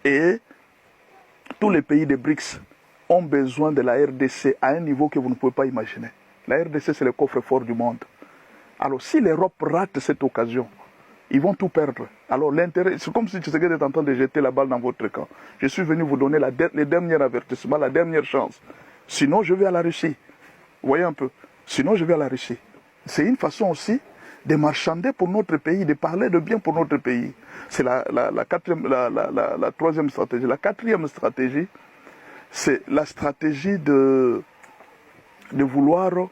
Et tous les pays des BRICS ont besoin de la RDC à un niveau que vous ne pouvez pas imaginer. La RDC, c'est le coffre-fort du monde. Alors, si l'Europe rate cette occasion, ils vont tout perdre. Alors, l'intérêt, c'est comme si Tshisekedi est en train de jeter la balle dans votre camp. Je suis venu vous donner les derniers avertissements, la dernière chance. Sinon, je vais à la Russie. Vous voyez un peu. Sinon, je vais à la Russie. C'est une façon aussi de marchander pour notre pays, de parler de bien pour notre pays. C'est la troisième stratégie. La quatrième stratégie, c'est la stratégie de vouloir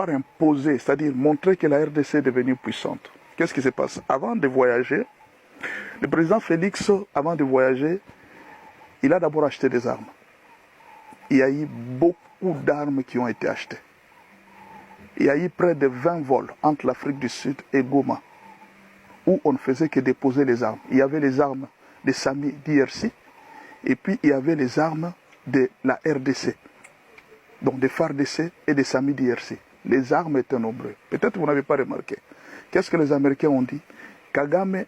imposer, c'est-à-dire montrer que la RDC est devenue puissante. Qu'est-ce qui se passe? Avant de voyager, le président Félix, avant de voyager, il a d'abord acheté des armes. Il y a eu beaucoup d'armes qui ont été achetées. Il y a eu près de 20 vols entre l'Afrique du Sud et Goma, où on ne faisait que déposer les armes. Il y avait les armes des SAMI d'IRC, et puis il y avait les armes de la RDC, donc des FARDC et des SAMI d'IRC. Les armes étaient nombreuses. Peut-être vous n'avez pas remarqué. Qu'est-ce que les Américains ont dit? Kagame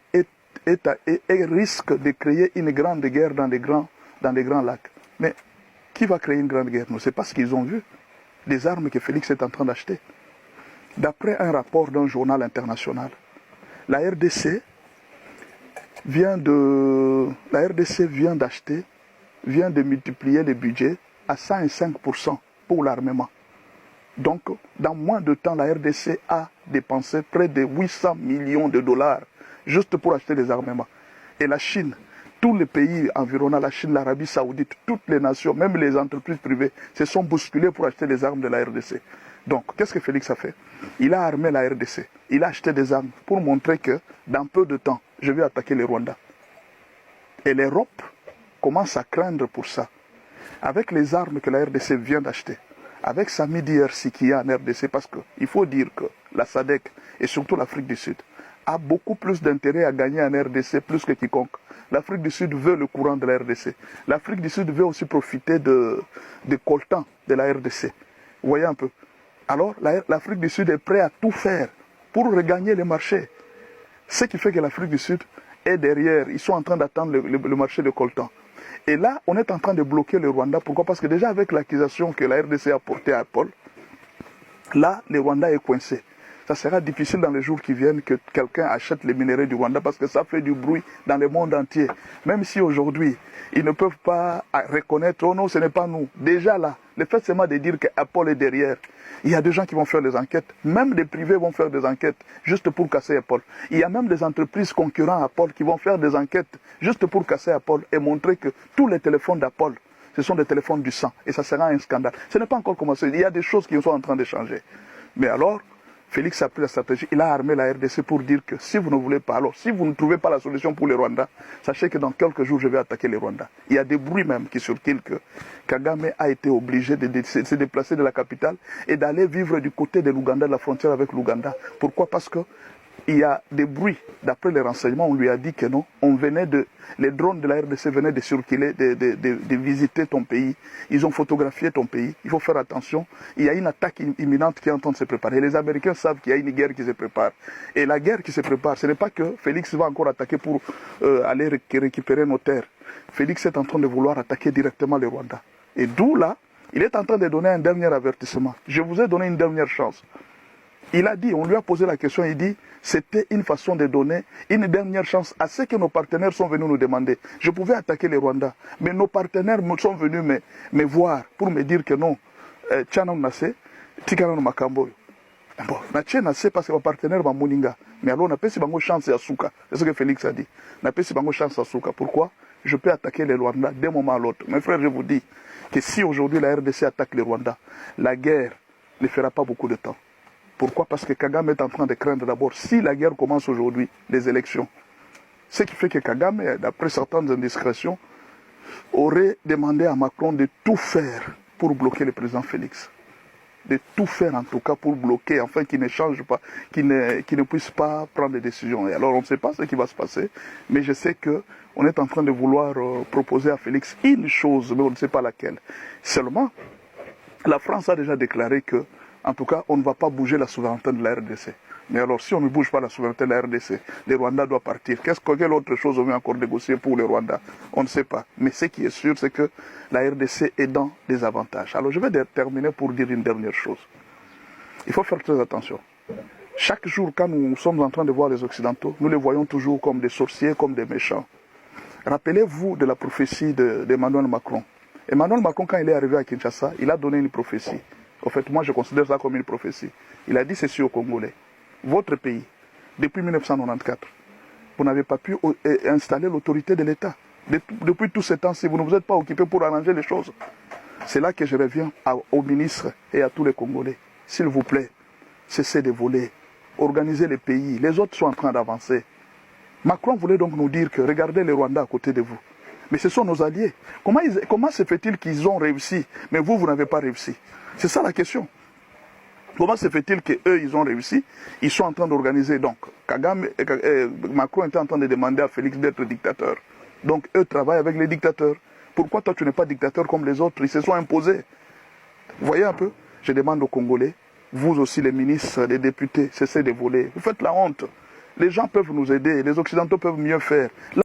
risque de créer une grande guerre dans les grands lacs. Mais qui va créer une grande guerre? C'est pas ce qu'ils ont vu. Les armes que Félix est en train d'acheter. D'après un rapport d'un journal international, la RDC vient de multiplier le budget à 105% pour l'armement. Donc, dans moins de temps, la RDC a dépensé près de 800 millions de dollars juste pour acheter des armements. Et la Chine, tous les pays environnants, la Chine, l'Arabie Saoudite, toutes les nations, même les entreprises privées, se sont bousculées pour acheter des armes de la RDC. Donc, qu'est-ce que Félix a fait? Il a armé la RDC. Il a acheté des armes pour montrer que, dans peu de temps, je vais attaquer le Rwanda. Et l'Europe commence à craindre pour ça. Avec les armes que la RDC vient d'acheter, avec sa MIDRC qui est en RDC, parce qu'il faut dire que la SADC, et surtout l'Afrique du Sud, a beaucoup plus d'intérêt à gagner en RDC plus que quiconque. L'Afrique du Sud veut le courant de la RDC. L'Afrique du Sud veut aussi profiter des coltans de la RDC. Vous voyez un peu. Alors, l'Afrique du Sud est prête à tout faire pour regagner le marché. Ce qui fait que l'Afrique du Sud est derrière. Ils sont en train d'attendre le marché de coltan. Et là, on est en train de bloquer le Rwanda. Pourquoi? Parce que déjà avec l'accusation que la RDC a portée à Paul, là, le Rwanda est coincé. Ça sera difficile dans les jours qui viennent que quelqu'un achète les minéraux du Rwanda parce que ça fait du bruit dans le monde entier. Même si aujourd'hui, ils ne peuvent pas reconnaître, oh non, ce n'est pas nous. Déjà là, le fait seulement de dire qu'Apple est derrière, il y a des gens qui vont faire des enquêtes. Même des privés vont faire des enquêtes juste pour casser Apple. Il y a même des entreprises concurrentes à Apple qui vont faire des enquêtes juste pour casser Apple et montrer que tous les téléphones d'Apple, ce sont des téléphones du sang. Et ça sera un scandale. Ce n'est pas encore commencé. Il y a des choses qui sont en train de changer. Mais alors, Félix a pris la stratégie, il a armé la RDC pour dire que si vous ne voulez pas, alors si vous ne trouvez pas la solution pour les Rwandais, sachez que dans quelques jours, je vais attaquer les Rwandais. Il y a des bruits même qui circulent que Kagame a été obligé de se déplacer de la capitale et d'aller vivre du côté de l'Ouganda, de la frontière avec l'Ouganda. Pourquoi? Parce que il y a des bruits, d'après les renseignements, on lui a dit que non, les drones de la RDC venaient de circuler, de visiter ton pays, ils ont photographié ton pays, il faut faire attention, il y a une attaque imminente qui est en train de se préparer, les Américains savent qu'il y a une guerre qui se prépare, et la guerre qui se prépare, ce n'est pas que Félix va encore attaquer pour aller récupérer nos terres, Félix est en train de vouloir attaquer directement le Rwanda, et d'où là, il est en train de donner un dernier avertissement, je vous ai donné une dernière chance. Il a dit, on lui a posé la question, il dit, c'était une façon de donner une dernière chance à ce que nos partenaires sont venus nous demander. Je pouvais attaquer les Rwandais, mais nos partenaires sont venus me voir pour me dire que non, Tchana Nase, Tikana Makambo. Bon, Natché Nase parce que mon partenaire va Moninga. Mais alors, on a pas si bango chance à Souka. C'est ce que Félix a dit. On a pas si bango chance à Souka. Pourquoi? Je peux attaquer les Rwandais d'un moment à l'autre. Mes frères, je vous dis que si aujourd'hui la RDC attaque les Rwandais, la guerre ne fera pas beaucoup de temps. Pourquoi? Parce que Kagame est en train de craindre d'abord, si la guerre commence aujourd'hui, les élections. Ce qui fait que Kagame, d'après certaines indiscrétions, aurait demandé à Macron de tout faire pour bloquer le président Félix. De tout faire en tout cas pour bloquer, afin qu'il ne change pas, qu'il ne puisse pas prendre des décisions. Et alors on ne sait pas ce qui va se passer, mais je sais qu'on est en train de vouloir proposer à Félix une chose, mais on ne sait pas laquelle. Seulement, la France a déjà déclaré que En tout cas, on ne va pas bouger la souveraineté de la RDC. Mais alors, si on ne bouge pas la souveraineté de la RDC, les Rwandais doivent partir. Quelle autre chose on veut encore négocier pour les Rwandais? On ne sait pas. Mais ce qui est sûr, c'est que la RDC est dans des avantages. Alors, je vais terminer pour dire une dernière chose. Il faut faire très attention. Chaque jour, quand nous sommes en train de voir les Occidentaux, nous les voyons toujours comme des sorciers, comme des méchants. Rappelez-vous de la prophétie d'Emmanuel Macron. Emmanuel Macron, quand il est arrivé à Kinshasa, il a donné une prophétie. En fait, moi, je considère ça comme une prophétie. Il a dit ceci aux Congolais. Votre pays, depuis 1994, vous n'avez pas pu installer l'autorité de l'État. Depuis tous ces temps-ci, vous ne vous êtes pas occupé pour arranger les choses. C'est là que je reviens aux ministres et à tous les Congolais. S'il vous plaît, cessez de voler. Organisez les pays. Les autres sont en train d'avancer. Macron voulait donc nous dire que regardez les Rwandais à côté de vous. Mais ce sont nos alliés. Comment se fait-il qu'ils ont réussi, mais vous, vous n'avez pas réussi? C'est ça la question. Comment se fait-il qu'eux, ils ont réussi? Ils sont en train d'organiser. Donc, Macron était en train de demander à Félix d'être dictateur. Donc, eux travaillent avec les dictateurs. Pourquoi toi, tu n'es pas dictateur comme les autres? Ils se sont imposés. Vous voyez un peu? Je demande aux Congolais, vous aussi les ministres, les députés, cessez de voler. Vous faites la honte. Les gens peuvent nous aider, les Occidentaux peuvent mieux faire.